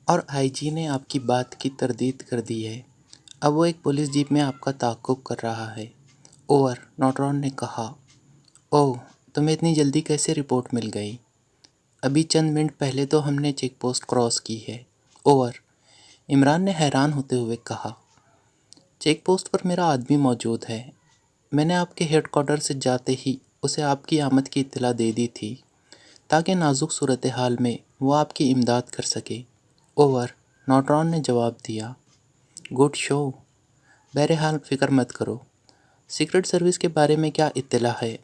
اور آئی جی نے آپ کی بات کی تردید کر دی ہے۔ اب وہ ایک پولیس جیپ میں آپ کا تعاقب کر رہا ہے۔ اوور، نوٹرون نے کہا۔ اوہ، تمہیں اتنی جلدی کیسے رپورٹ مل گئی؟ ابھی چند منٹ پہلے تو ہم نے چیک پوسٹ کراس کی ہے۔ اوور، عمران نے حیران ہوتے ہوئے کہا۔ چیک پوسٹ پر میرا آدمی موجود ہے۔ میں نے آپ کے ہیڈ کوارٹر سے جاتے ہی اسے آپ کی آمد کی اطلاع دے دی تھی تاکہ نازک صورتحال میں وہ آپ کی امداد کر سکے۔ اوور، نوٹرون نے جواب دیا۔ Good show. بہرحال فکر مت کرو۔ سیکرٹ سروس کے بارے میں کیا اطلاع ہے؟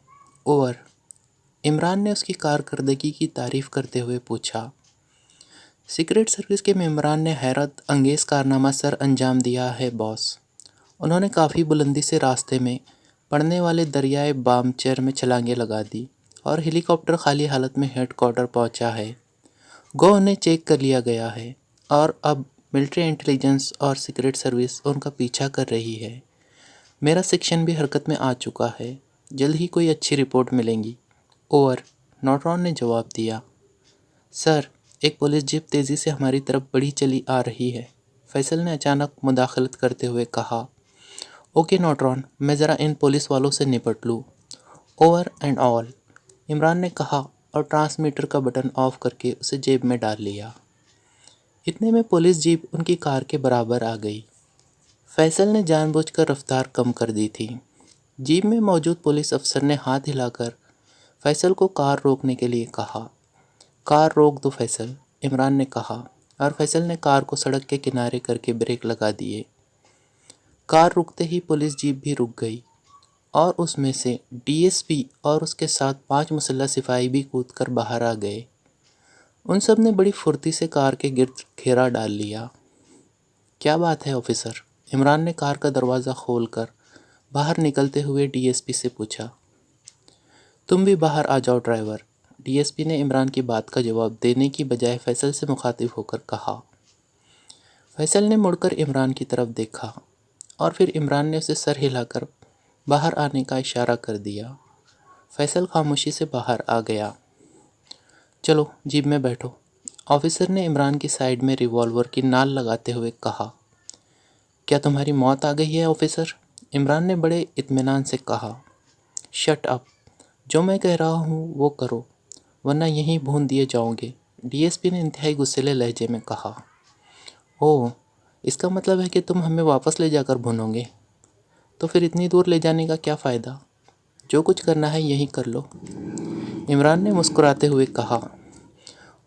اوور، عمران نے اس کی کارکردگی کی تعریف کرتے ہوئے پوچھا۔ سیکرٹ سروس کے ممبران نے حیرت انگیز کارنامہ سر انجام دیا ہے باس۔ انہوں نے کافی بلندی سے راستے میں پڑنے والے دریائے بامچر میں چھلانگیں لگا دی اور ہیلی کاپٹر خالی حالت میں ہیڈ کوارٹر پہنچا ہے۔ گو انہیں چیک کر لیا گیا ہے اور اب ملٹری انٹیلیجنس اور سیکرٹ سروس ان کا پیچھا کر رہی ہے۔ میرا سیکشن بھی حرکت میں آ چکا ہے۔ جلد ہی کوئی اچھی رپورٹ ملیں گی۔ اوور، نوٹرون نے جواب دیا۔ سر، ایک پولیس جیپ تیزی سے ہماری طرف بڑھی چلی آ رہی ہے، فیصل نے اچانک مداخلت کرتے ہوئے کہا۔ اوکے نوٹرون، میں ذرا ان پولیس والوں سے نپٹ لوں۔ اوور اینڈ آل، عمران نے کہا اور ٹرانسمیٹر کا بٹن آف کر کے اسے جیب میں ڈال لیا۔ اتنے میں پولیس جیپ ان کی کار کے برابر آ گئی۔ فیصل نے جان بوجھ کر رفتار کم کر دی تھی۔ جیپ میں موجود پولیس افسر نے ہاتھ ہلا کر فیصل کو کار روکنے کے لیے کہا۔ کار روک دو فیصل، عمران نے کہا اور فیصل نے کار کو سڑک کے کنارے کر کے بریک لگا دیے۔ کار رکتے ہی پولیس جیپ بھی رک گئی اور اس میں سے ڈی ایس پی اور اس کے ساتھ 5 مسلح سپاہی بھی کود کر باہر آ گئے۔ ان سب نے بڑی پھرتی سے کار کے گرد گھیرا ڈال لیا۔ کیا بات ہے آفیسر؟ عمران نے کار کا دروازہ کھول کر باہر نکلتے ہوئے ڈی ایس پی سے پوچھا۔ تم بھی باہر آ جاؤ ڈرائیور، ڈی ایس پی نے عمران کی بات کا جواب دینے کی بجائے فیصل سے مخاطب ہو کر کہا۔ فیصل نے مڑ کر عمران کی طرف دیکھا اور پھر عمران نے اسے سر ہلا کر باہر آنے کا اشارہ کر دیا۔ فیصل خاموشی سے باہر آ گیا۔ چلو جیپ میں بیٹھو، آفیسر نے عمران کی سائیڈ میں ریوالور کی نال لگاتے ہوئے کہا۔ کیا تمہاری موت آ گئی ہے آفیسر؟ عمران نے بڑے اطمینان سے کہا۔ شٹ اپ، جو میں کہہ رہا ہوں وہ کرو ورنہ یہیں بھون دیے جاؤ گے، ڈی ایس پی نے انتہائی غصیلے لہجے میں کہا۔ اوہ، اس کا مطلب ہے کہ تم ہمیں واپس لے جا کر بھونو گے؟ تو پھر اتنی دور لے جانے کا کیا فائدہ؟ جو کچھ کرنا ہے یہیں کر لو، عمران نے مسکراتے ہوئے کہا۔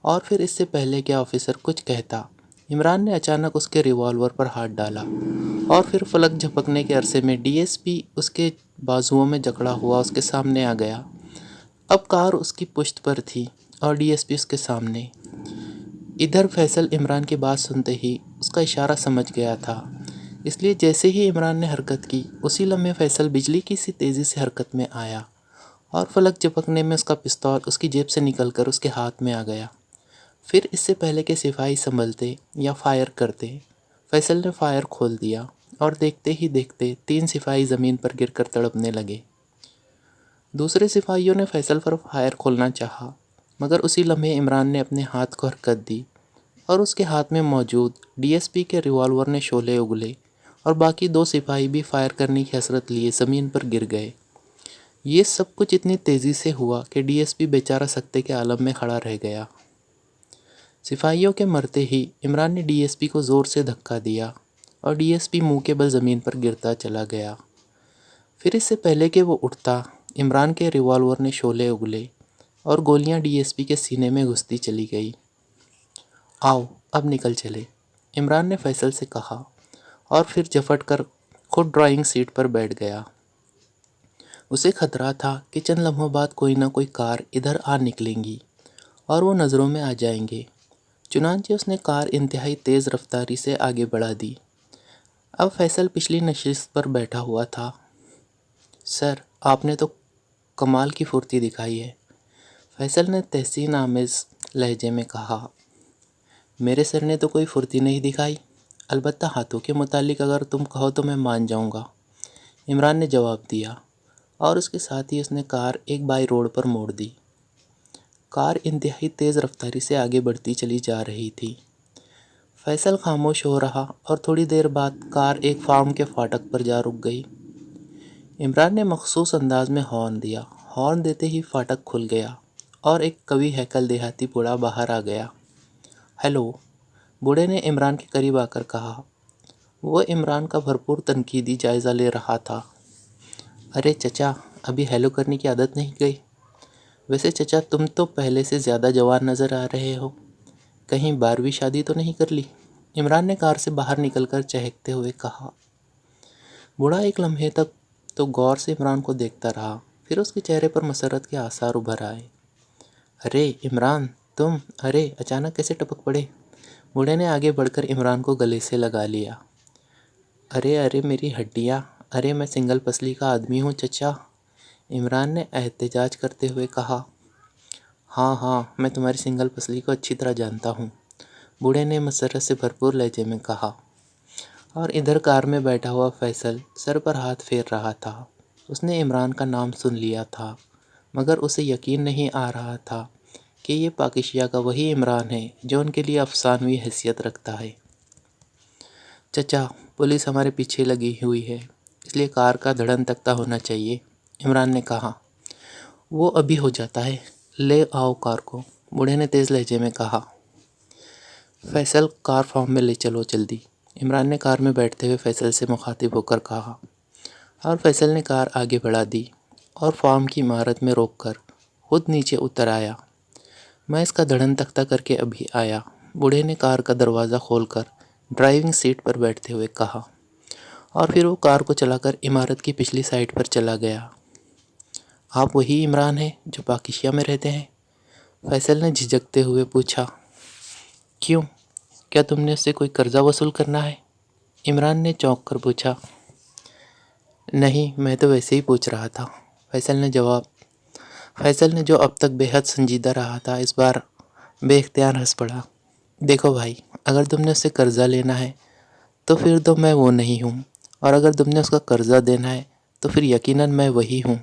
اور پھر اس سے پہلے کہ آفیسر کچھ کہتا، عمران نے اچانک اس کے ریوالور پر ہاتھ ڈالا اور پھر فلک جھپکنے کے عرصے میں ڈی ایس پی اس کے بازوؤں میں جکڑا ہوا اس کے سامنے آ گیا۔ اب کار اس کی پشت پر تھی اور ڈی ایس پی اس کے سامنے۔ ادھر فیصل عمران کی بات سنتے ہی اس کا اشارہ سمجھ گیا تھا، اس لیے جیسے ہی عمران نے حرکت کی اسی لمحے فیصل بجلی کی سی تیزی سے حرکت میں آیا اور فلک جھپکنے میں اس کا پستول اس کی جیب سے نکل کر اس کے ہاتھ میں آ گیا۔ پھر اس سے پہلے کہ سپاہی سنبھلتے یا فائر کرتے، فیصل نے فائر کھول دیا اور دیکھتے ہی دیکھتے 3 سپاہی زمین پر گر کر تڑپنے لگے۔ دوسرے سپاہیوں نے فیصل پر فائر کھولنا چاہا مگر اسی لمحے عمران نے اپنے ہاتھ کو حرکت دی اور اس کے ہاتھ میں موجود ڈی ایس پی کے ریوالور نے شعلے اگلے اور باقی 2 سپاہی بھی فائر کرنے کی حسرت لیے زمین پر گر گئے۔ یہ سب کچھ اتنی تیزی سے ہوا کہ ڈی ایس پی بیچارہ سکتے کے عالم میں کھڑا رہ گیا۔ سپاہیوں کے مرتے ہی عمران نے ڈی ایس پی کو زور سے دھکا دیا اور ڈی ایس پی منہ کے بل زمین پر گرتا چلا گیا۔ پھر اس سے پہلے کہ وہ اٹھتا، عمران کے ریوالور نے شعلے اگلے اور گولیاں ڈی ایس پی کے سینے میں گھستی چلی گئی۔ آؤ اب نکل چلے، عمران نے فیصل سے کہا اور پھر جھپٹ کر خود ڈرائیونگ سیٹ پر بیٹھ گیا۔ اسے خطرہ تھا کہ چند لمحوں بعد کوئی نہ کوئی کار ادھر آ نکلیں گی اور وہ نظروں میں آ جائیں گے، چنانچہ اس نے کار انتہائی تیز رفتاری سے آگے بڑھا دی۔ اب فیصل پچھلی نشست پر بیٹھا ہوا تھا۔ سر، آپ نے تو کمال کی پھرتی دکھائی ہے، فیصل نے تحسین آمیز لہجے میں کہا۔ میرے سر نے تو کوئی پھرتی نہیں دکھائی، البتہ ہاتھوں کے متعلق اگر تم کہو تو میں مان جاؤں گا، عمران نے جواب دیا اور اس کے ساتھ ہی اس نے کار ایک بائی روڈ پر موڑ دی۔ کار انتہائی تیز رفتاری سے آگے بڑھتی چلی جا رہی تھی۔ فیصل خاموش ہو رہا اور تھوڑی دیر بعد کار ایک فارم کے فاٹک پر جا رک گئی۔ عمران نے مخصوص انداز میں ہارن دیا۔ ہارن دیتے ہی فاٹک کھل گیا اور ایک قوی ہیکل دیہاتی بوڑھا باہر آ گیا۔ ہیلو، بوڑھے نے عمران کے قریب آ کر کہا۔ وہ عمران کا بھرپور تنقیدی جائزہ لے رہا تھا۔ ارے چچا، ابھی ہیلو کرنے کی عادت نہیں گئی؟ ویسے چچا، تم تو پہلے سے زیادہ جوان نظر آ رہے ہو، کہیں 12ویں شادی تو نہیں کر لی؟ عمران نے کار سے باہر نکل کر چہکتے ہوئے کہا۔ بوڑھا ایک لمحے تک تو غور سے عمران کو دیکھتا رہا، پھر اس کے چہرے پر مسرت کے آثار ابھر آئے۔ ارے عمران، تم، ارے اچانک کیسے ٹپک پڑے؟ بوڑھے نے آگے بڑھ کر عمران کو گلے سے لگا لیا۔ ارے میری ہڈیاں، ارے میں سنگل پسلی کا آدمی ہوں چچا، عمران نے احتجاج کرتے ہوئے کہا۔ ہاں، میں تمہاری سنگل پسلی کو اچھی طرح جانتا ہوں، بوڑھے نے مسرت سے بھرپور لہجے میں کہا۔ اور ادھر کار میں بیٹھا ہوا فیصل سر پر ہاتھ پھیر رہا تھا۔ اس نے عمران کا نام سن لیا تھا، مگر اسے یقین نہیں آ رہا تھا کہ یہ پاکیزیہ کا وہی عمران ہے جو ان کے لیے افسانوی حیثیت رکھتا ہے۔ چچا، پولیس ہمارے پیچھے لگی ہوئی ہے، اس لیے کار کا دھڑن تختہ ہونا چاہیے، عمران نے کہا۔ وہ ابھی ہو جاتا ہے، لے آؤ کار کو، بوڑھے نے تیز لہجے میں کہا۔ فیصل، کار فارم میں لے چلو جلدی، عمران نے کار میں بیٹھتے ہوئے فیصل سے مخاطب ہو کر کہا۔ اور فیصل نے کار آگے بڑھا دی اور فارم کی عمارت میں روک کر خود نیچے اتر آیا۔ میں اس کا دھڑن تختہ کر کے ابھی آیا، بوڑھے نے کار کا دروازہ کھول کر ڈرائیونگ سیٹ پر بیٹھتے ہوئے کہا، اور پھر وہ کار کو چلا کر عمارت کی پچھلی سائڈ پر چلا گیا۔ آپ وہی عمران ہیں جو پاکیزیہ میں رہتے ہیں؟ فیصل نے جھجکتے ہوئے پوچھا۔ کیوں، کیا تم نے اس سے کوئی قرضہ وصول کرنا ہے؟ عمران نے چونک کر پوچھا۔ نہیں، میں تو ویسے ہی پوچھ رہا تھا، فیصل نے جو اب تک بے حد سنجیدہ رہا تھا اس بار بے اختیار ہنس پڑا۔ دیکھو بھائی، اگر تم نے اس سے قرضہ لینا ہے تو پھر تو میں وہ نہیں ہوں، اور اگر تم نے اس کا قرضہ دینا ہے تو پھر یقیناً میں وہی ہوں۔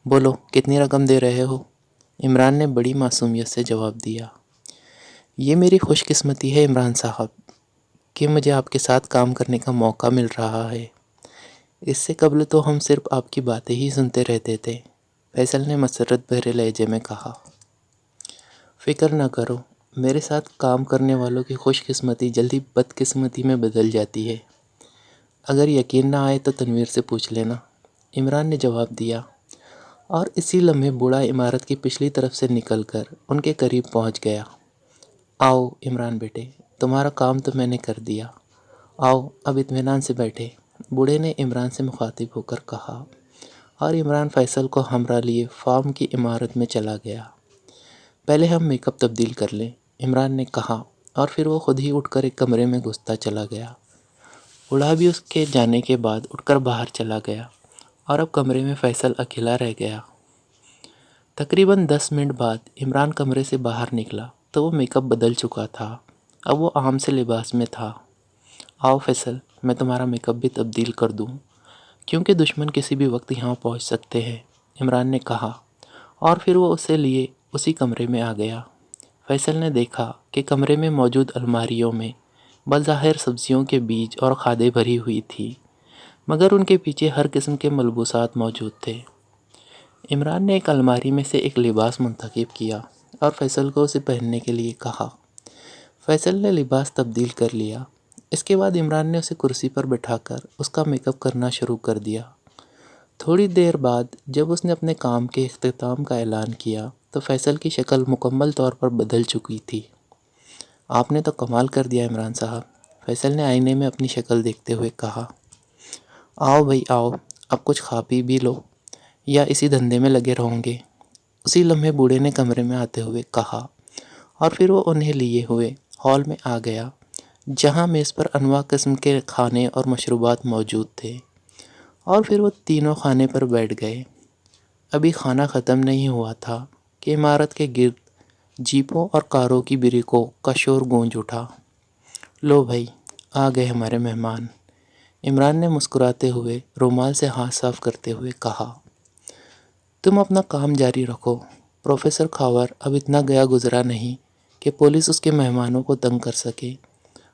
بولو کتنی رقم دے رہے ہو؟ عمران نے بڑی معصومیت سے جواب دیا۔ یہ میری خوش قسمتی ہے عمران صاحب کہ مجھے آپ کے ساتھ کام کرنے کا موقع مل رہا ہے، اس سے قبل تو ہم صرف آپ کی باتیں ہی سنتے رہتے تھے، فیصل نے مسرت بھرے لہجے میں کہا۔ فکر نہ کرو، میرے ساتھ کام کرنے والوں کی خوش قسمتی جلدی بدقسمتی میں بدل جاتی ہے، اگر یقین نہ آئے تو تنویر سے پوچھ لینا، عمران نے جواب دیا۔ اور اسی لمحے بوڑھا عمارت کی پچھلی طرف سے نکل کر ان کے قریب پہنچ گیا۔ آؤ عمران بیٹے، تمہارا کام تو میں نے کر دیا، آؤ اب اطمینان سے بیٹھے، بوڑھے نے عمران سے مخاطب ہو کر کہا، اور عمران فیصل کو ہمراہ لیے فارم کی عمارت میں چلا گیا۔ پہلے ہم میک اپ تبدیل کر لیں، عمران نے کہا، اور پھر وہ خود ہی اٹھ کر ایک کمرے میں گھستا چلا گیا۔ بوڑھا بھی اس کے جانے کے بعد اٹھ کر باہر چلا گیا، اور اب کمرے میں فیصل اکیلا رہ گیا۔ تقریباً 10 منٹ بعد عمران کمرے سے باہر نکلا تو وہ میک اپ بدل چکا تھا، اب وہ عام سے لباس میں تھا۔ آؤ فیصل، میں تمہارا میک اپ بھی تبدیل کر دوں، کیونکہ دشمن کسی بھی وقت یہاں پہنچ سکتے ہیں، عمران نے کہا، اور پھر وہ اسے لیے اسی کمرے میں آ گیا۔ فیصل نے دیکھا کہ کمرے میں موجود الماریوں میں بظاہر سبزیوں کے بیج اور کھادیں بھری ہوئی تھی، مگر ان کے پیچھے ہر قسم کے ملبوسات موجود تھے۔ عمران نے ایک الماری میں سے ایک لباس منتخب کیا اور فیصل کو اسے پہننے کے لیے کہا۔ فیصل نے لباس تبدیل کر لیا۔ اس کے بعد عمران نے اسے کرسی پر بٹھا کر اس کا میک اپ کرنا شروع کر دیا۔ تھوڑی دیر بعد جب اس نے اپنے کام کے اختتام کا اعلان کیا تو فیصل کی شکل مکمل طور پر بدل چکی تھی۔ آپ نے تو کمال کر دیا عمران صاحب، فیصل نے آئینے میں اپنی شکل دیکھتے ہوئے کہا۔ آؤ بھائی آؤ، اب کچھ کھا پی بھی لو، یا اسی دھندے میں لگے رہوں گے، اسی لمحے بوڑھے نے کمرے میں آتے ہوئے کہا، اور پھر وہ انہیں لیے ہوئے ہال میں آ گیا، جہاں میز پر انواع قسم کے کھانے اور مشروبات موجود تھے، اور پھر وہ تینوں کھانے پر بیٹھ گئے۔ ابھی کھانا ختم نہیں ہوا تھا کہ عمارت کے گرد جیپوں اور کاروں کی بریکوں کا شور گونج اٹھا۔ لو بھائی، آ گئے ہمارے مہمان، عمران نے مسکراتے ہوئے رومال سے ہاتھ صاف کرتے ہوئے کہا۔ تم اپنا کام جاری رکھو، پروفیسر کھاور اب اتنا گیا گزرا نہیں کہ پولیس اس کے مہمانوں کو تنگ کر سکے،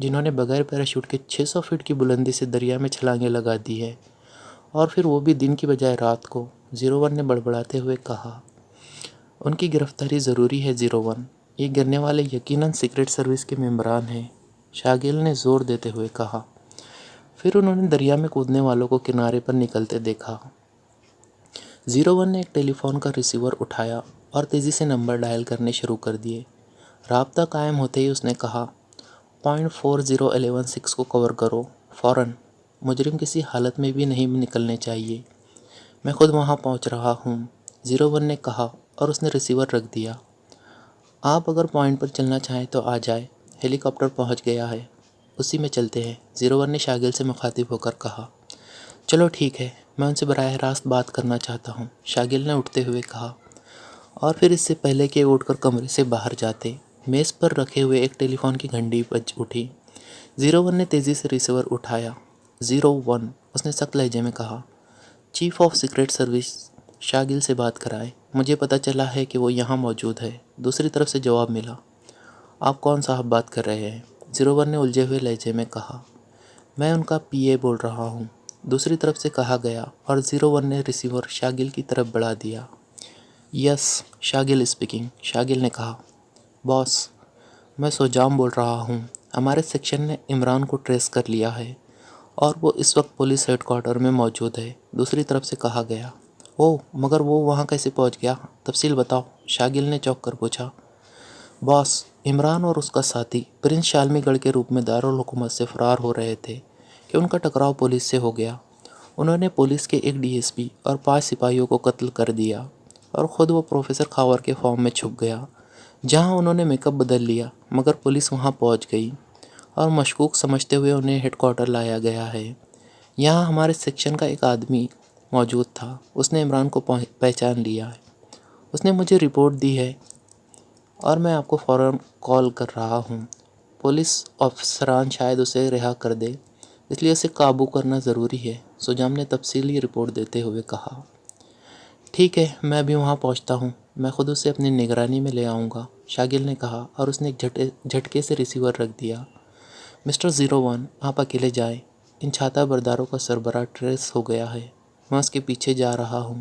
جنہوں نے بغیر پیراشوٹ کے 600 فٹ کی بلندی سے دریا میں چھلانگیں لگا دی ہے، اور پھر وہ بھی دن کی بجائے رات کو، 01 نے بڑبڑاتے ہوئے کہا۔ ان کی گرفتاری ضروری ہے 01، یہ گرنے والے یقیناً سیکرٹ سروس کے ممبران ہیں، شاگل نے زور دیتے ہوئے کہا۔ پھر انہوں نے دریا میں کودنے والوں کو کنارے پر نکلتے دیکھا۔ 01 نے ایک ٹیلی فون کا ریسیور اٹھایا اور تیزی سے نمبر ڈائل کرنے شروع کر دیے۔ رابطہ قائم ہوتے ہی اس نے کہا، پوائنٹ 40116 کو کور کرو، فوراً، مجرم کسی حالت میں بھی نہیں نکلنے چاہیے، میں خود وہاں پہنچ رہا ہوں، 01 نے کہا اور اس نے ریسیور رکھ دیا۔ آپ اگر پوائنٹ پر چلنا چاہیں تو آ جائیں، ہیلی کاپٹر پہنچ گیا ہے، اسی میں چلتے ہیں، 01 نے شاگل سے مخاطب ہو کر کہا۔ چلو ٹھیک ہے، میں ان سے براہ راست بات کرنا چاہتا ہوں، شاگل نے اٹھتے ہوئے کہا، اور پھر اس سے پہلے کہ وہ اٹھ کر کمرے سے باہر جاتے، میز پر رکھے ہوئے ایک ٹیلی فون کی گھنٹی بج اٹھی۔ 01 نے تیزی سے ریسیور اٹھایا۔ 01، اس نے سخت لہجے میں کہا، چیف آف سیکرٹ سروس شاگل سے بات کرائے، مجھے پتہ چلا ہے کہ وہ یہاں موجود ہے۔ دوسری طرف سے جواب ملا، آپ کون صاحب بات کر رہے ہیں؟ 01 نے الجھے ہوئے لہجے میں کہا، میں ان کا پی اے بول رہا ہوں، دوسری طرف سے کہا گیا، اور 01 نے ریسیور شاگل کی طرف بڑھا دیا۔ یس، شاگل اسپیکنگ، شاگل نے کہا۔ باس، میں سوجام بول رہا ہوں، ہمارے سیکشن نے عمران کو ٹریس کر لیا ہے اور وہ اس وقت پولیس ہیڈ کوارٹر میں موجود ہے، دوسری طرف سے کہا گیا۔ اوہ، مگر وہ وہاں کیسے پہنچ گیا؟ تفصیل بتاؤ، شاگل نے چونک کر پوچھا۔ باس، عمران اور اس کا ساتھی پرنس شالمی گڑھ کے روپ میں دارالحکومت سے فرار ہو رہے تھے کہ ان کا ٹکراؤ پولیس سے ہو گیا۔ انہوں نے پولیس کے ایک ڈی ایس پی اور 5 سپاہیوں کو قتل کر دیا اور خود وہ پروفیسر خاور کے فارم میں چھپ گیا، جہاں انہوں نے میک اپ بدل لیا، مگر پولیس وہاں پہنچ گئی اور مشکوک سمجھتے ہوئے انہیں ہیڈ کوارٹر لایا گیا ہے۔ یہاں ہمارے سیکشن کا ایک آدمی موجود تھا، اس نے عمران کو پہچان لیا ہے، اس نے مجھے رپورٹ دی ہے اور میں آپ کو فوراً کال کر رہا ہوں۔ پولیس افسران شاید اسے رہا کر دے، اس لیے اسے قابو کرنا ضروری ہے، سوجام نے تفصیلی رپورٹ دیتے ہوئے کہا۔ ٹھیک ہے، میں ابھی وہاں پہنچتا ہوں، میں خود اسے اپنی نگرانی میں لے آؤں گا، شاگل نے کہا اور اس نے ایک جھٹکے سے ریسیور رکھ دیا۔ مسٹر 01، آپ اکیلے جائیں، ان چھاتا برداروں کا سربراہ ٹریس ہو گیا ہے، میں اس کے پیچھے جا رہا ہوں،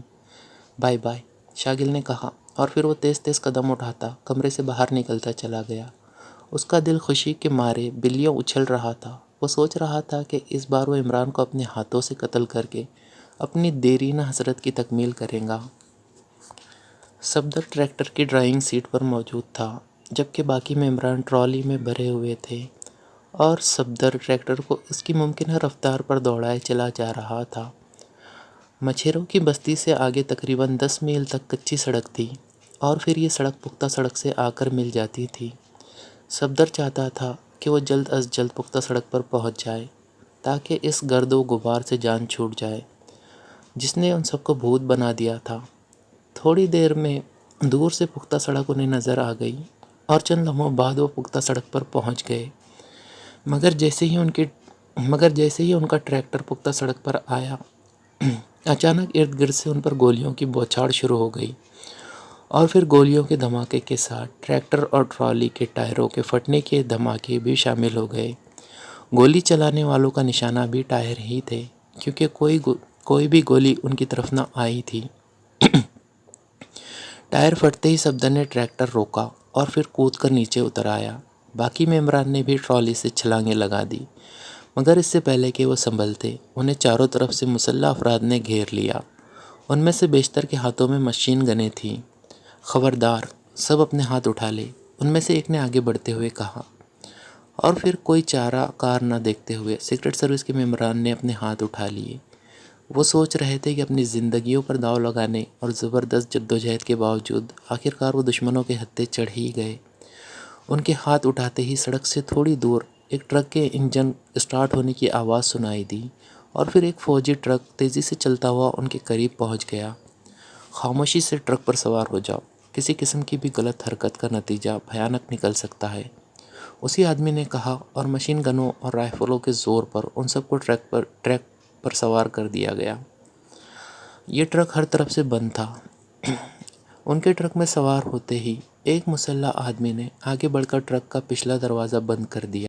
بائے بائے، شاگل نے کہا، اور پھر وہ تیز تیز قدم اٹھاتا کمرے سے باہر نکلتا چلا گیا۔ اس کا دل خوشی کے مارے بلیوں اچھل رہا تھا، وہ سوچ رہا تھا کہ اس بار وہ عمران کو اپنے ہاتھوں سے قتل کر کے اپنی دیرینہ حسرت کی تکمیل کرے گا۔ صفدر ٹریکٹر کی ڈرائیونگ سیٹ پر موجود تھا، جبکہ باقی ممبران ٹرالی میں بھرے ہوئے تھے اور صفدر ٹریکٹر کو اس کی ممکنہ رفتار پر دوڑائے چلا جا رہا تھا۔ مچھیروں کی بستی سے آگے تقریباً 10 میل تک کچی سڑک تھی اور پھر یہ سڑک پختہ سڑک سے آ کر مل جاتی تھی۔ صفدر چاہتا تھا کہ وہ جلد از جلد پختہ سڑک پر پہنچ جائے تاکہ اس گرد و غبار سے جان چھوٹ جائے جس نے ان سب کو بھوت بنا دیا تھا۔ تھوڑی دیر میں دور سے پختہ سڑک انہیں نظر آ گئی اور چند لمحوں بعد وہ پختہ سڑک پر پہنچ گئے، مگر جیسے ہی ان کا ٹریکٹر پختہ سڑک پر آیا، اچانک ارد گرد سے ان پر گولیوں کی بوچھاڑ شروع ہو گئی، اور پھر گولیوں کے دھماکے کے ساتھ ٹریکٹر اور ٹرالی کے ٹائروں کے پھٹنے کے دھماکے بھی شامل ہو گئے۔ گولی چلانے والوں کا نشانہ بھی ٹائر ہی تھے، کیونکہ کوئی بھی گولی ان کی طرف نہ آئی تھی۔ ٹائر پھٹتے ہی صفدر نے ٹریکٹر روکا اور پھر کود کر نیچے اتر آیا۔ باقی ممبران نے بھی ٹرالی سے چھلانگیں لگا دی، مگر اس سے پہلے کہ وہ سنبھلتے، انہیں چاروں طرف سے مسلح افراد نے گھیر لیا۔ ان میں سے بیشتر کے ہاتھوں میں مشین گنیں تھیں۔ خبردار، سب اپنے ہاتھ اٹھا لے، ان میں سے ایک نے آگے بڑھتے ہوئے کہا، اور پھر کوئی چارہ کار نہ دیکھتے ہوئے سیکرٹ سروس کے ممبران نے اپنے ہاتھ اٹھا لیے۔ وہ سوچ رہے تھے کہ اپنی زندگیوں پر داؤ لگانے اور زبردست جدوجہد کے باوجود آخرکار وہ دشمنوں کے ہتھے چڑھ ہی گئے۔ ان کے ہاتھ اٹھاتے ہی سڑک سے تھوڑی دور ایک ٹرک کے انجن اسٹارٹ ہونے کی آواز سنائی دی، اور پھر ایک فوجی ٹرک تیزی سے چلتا ہوا ان کے قریب پہنچ گیا۔ خاموشی سے ٹرک پر سوار ہو جاؤ، کسی قسم کی بھی غلط حرکت کا نتیجہ بھیانک نکل سکتا ہے، اسی آدمی نے کہا، اور مشین گنوں اور رائفلوں کے زور پر ان سب کو ٹرک پر سوار کر دیا گیا۔ یہ ٹرک ہر طرف سے بند تھا۔ ان کے ٹرک میں سوار ہوتے ہی ایک مسلح آدمی نے آگے بڑھ کر ٹرک کا پچھلا دروازہ بند کر دیا۔